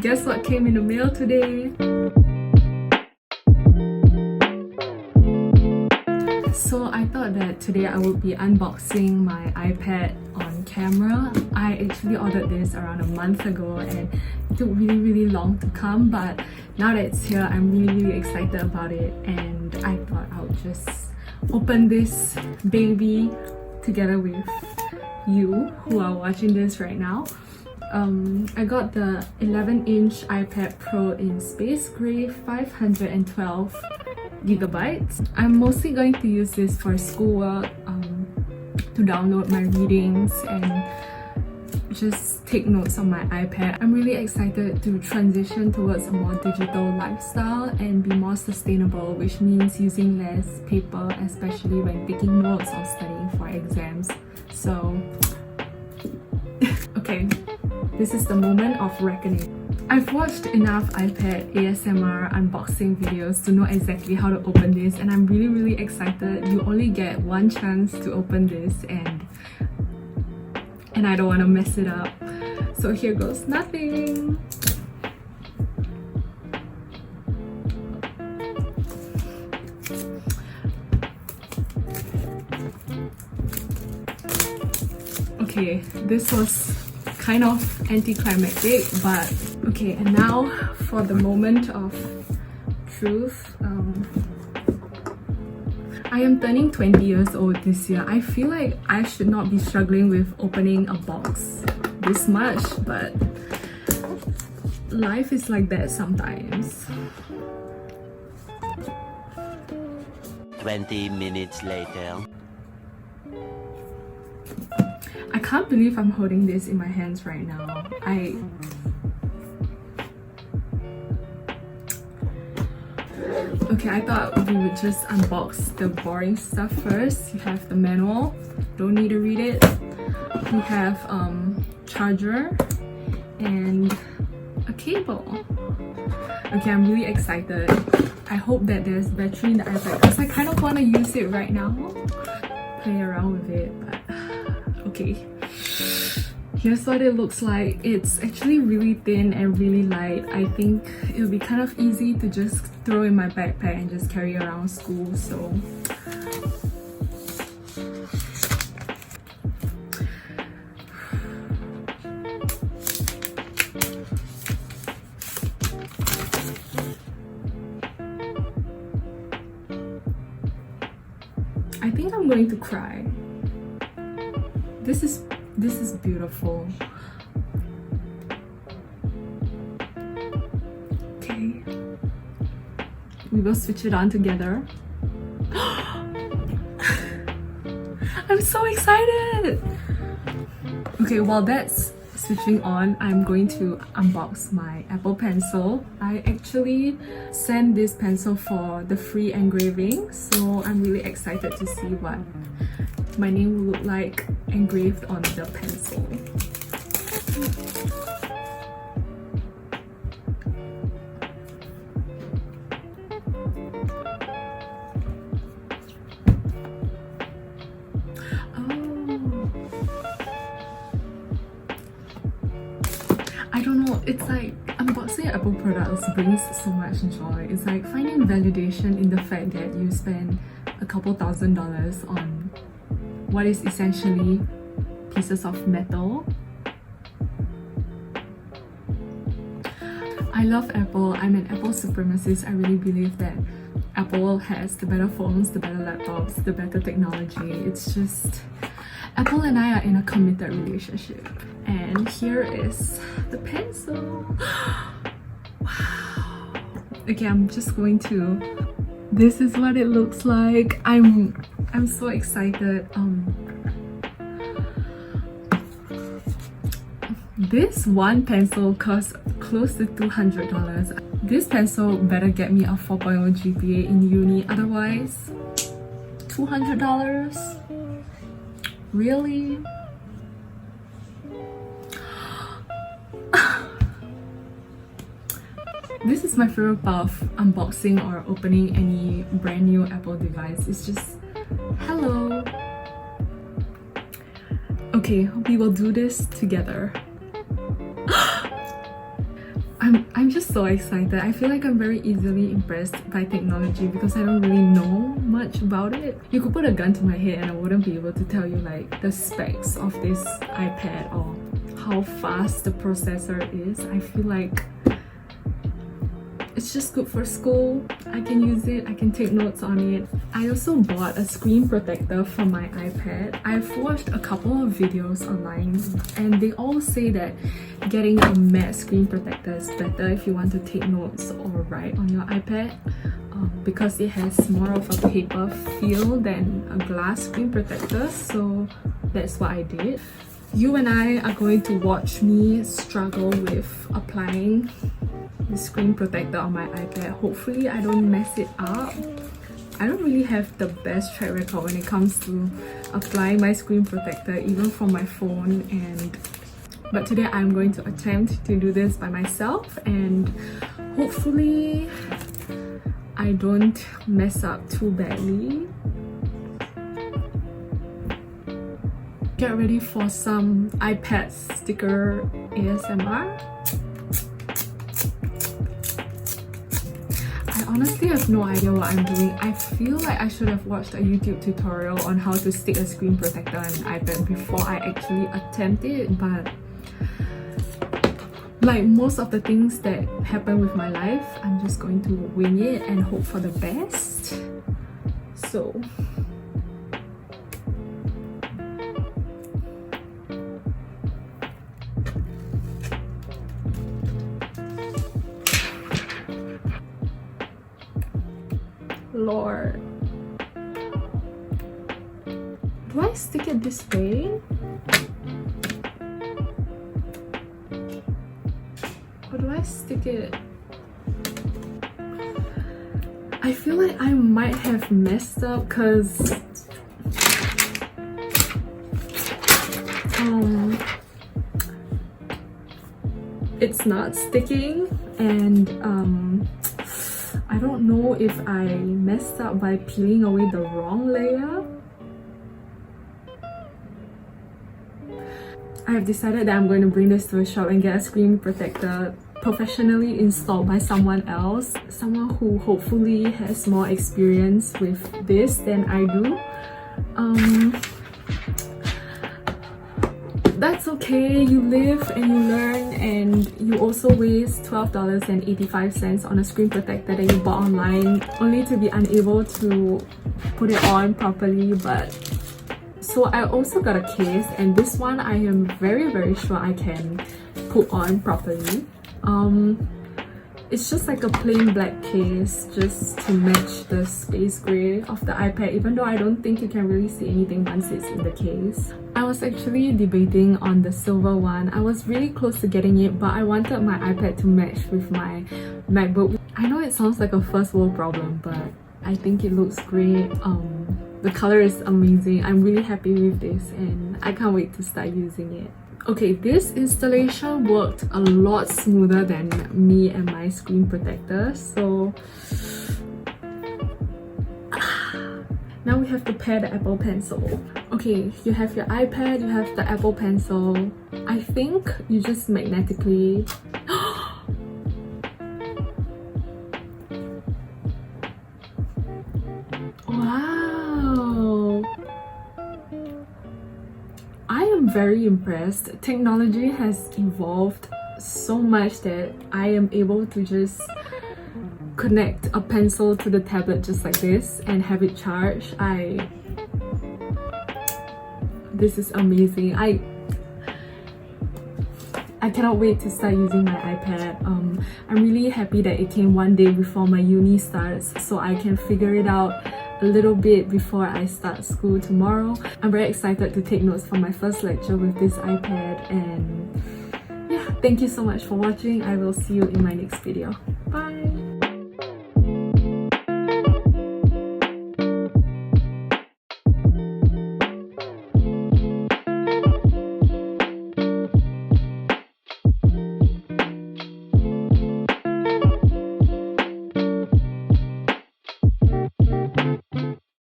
Guess what came in the mail today? So I thought that today I would be unboxing my iPad on camera. I actually ordered this around a month ago and it took really long to come, but now that it's here, I'm really excited about it, and I thought I would just open this baby together with you who are watching this right now. I got the 11-inch iPad Pro in Space Gray, 512 gigabytes. I'm mostly going to use this for schoolwork, to download my readings and just take notes on my iPad. I'm really excited to transition towards a more digital lifestyle and be more sustainable, which means using less paper, especially when taking notes or studying for exams. So, okay, this is the moment of reckoning. I've watched enough iPad ASMR unboxing videos to know exactly how to open this, and I'm really excited. You only get one chance to open this, and I don't want to mess it up. So here goes nothing. Okay, this was kind of anticlimactic, but okay, and now for the moment of truth. I am turning 20 years old this year. I feel like I should not be struggling with opening a box this much, but life is like that sometimes. 20 minutes later. I can't believe I'm holding this in my hands right now. Okay, I thought we would just unbox the boring stuff first. You have the manual, don't need to read it. You have charger and a cable. Okay, I'm really excited. I hope that there's battery in the iPad because I kind of want to use it right now. Play around with it, but okay. Here's what it looks like. It's actually really thin and really light. I think it'll be kind of easy to just throw in my backpack and just carry around school, so I think I'm going to cry. This is beautiful. Okay, we will switch it on together. I'm so excited. Okay, while that's switching on, I'm going to unbox my Apple Pencil. I actually sent this pencil for the free engraving, so I'm really excited to see what my name will look like engraved on the pencil. I don't know, it's like unboxing Apple products brings so much joy. It's like finding validation in the fact that you spend a couple $1,000s on what is essentially pieces of metal. I love Apple. I'm an Apple supremacist. I really believe that Apple has the better phones, the better laptops, the better technology. It's just Apple and I are in a committed relationship. And here is the pencil. Wow. Okay, I'm just going to. This is what it looks like. I'm so excited. This one pencil costs close to $200. This pencil better get me a 4.0 GPA in uni, otherwise $200? Really? This is my favorite part of unboxing or opening any brand new Apple device. It's just, hello. Okay, we will do this together. I'm just so excited. I feel like I'm very easily impressed by technology because I don't really know much about it. You could put a gun to my head and I wouldn't be able to tell you like the specs of this iPad or how fast the processor is. I feel like it's just good for school. I can use it, I can take notes on it. I also bought a screen protector for my iPad. I've watched a couple of videos online and they all say that getting a matte screen protector is better if you want to take notes or write on your iPad because it has more of a paper feel than a glass screen protector. So that's what I did. You and I are going to watch me struggle with applying the screen protector on my iPad. Hopefully I don't mess it up. I don't really have the best track record when it comes to applying my screen protector, even from my phone, but today I'm going to attempt to do this by myself and hopefully I don't mess up too badly. Get ready for some iPad sticker ASMR. I honestly have no idea what I'm doing. I feel like I should have watched a YouTube tutorial on how to stick a screen protector on an iPad before I actually attempt it, but like most of the things that happen with my life, I'm just going to wing it and hope for the best. So Lord, do I stick it this way? Or do I stick it? I feel like I might have messed up because it's not sticking and I don't know if I messed up by peeling away the wrong layer. I have decided that I'm going to bring this to a shop and get a screen protector professionally installed by someone else, someone who hopefully has more experience with this than I do. That's okay, you live and you learn, and you also waste $12.85 on a screen protector that you bought online only to be unable to put it on properly. But so I also got a case, and this one I am very sure I can put on properly. It's just like a plain black case just to match the space gray of the iPad, even though I don't think you can really see anything once it's in the case. I was actually debating on the silver one. I was really close to getting it, but I wanted my iPad to match with my MacBook. I know it sounds like a first world problem, but I think it looks great. The color is amazing. I'm really happy with this and I can't wait to start using it. Okay, this installation worked a lot smoother than me and my screen protector. So now we have to pair the Apple Pencil. Okay, you have your iPad, you have the Apple Pencil. I think you just magnetically wow! I am very impressed. Technology has evolved so much that I am able to just connect a pencil to the tablet just like this and have it charge. This is amazing. I cannot wait to start using my iPad. I'm really happy that it came one day before my uni starts so I can figure it out a little bit before I start school tomorrow. I'm very excited to take notes for my first lecture with this iPad, and yeah, thank you so much for watching. I will see you in my next video. Bye!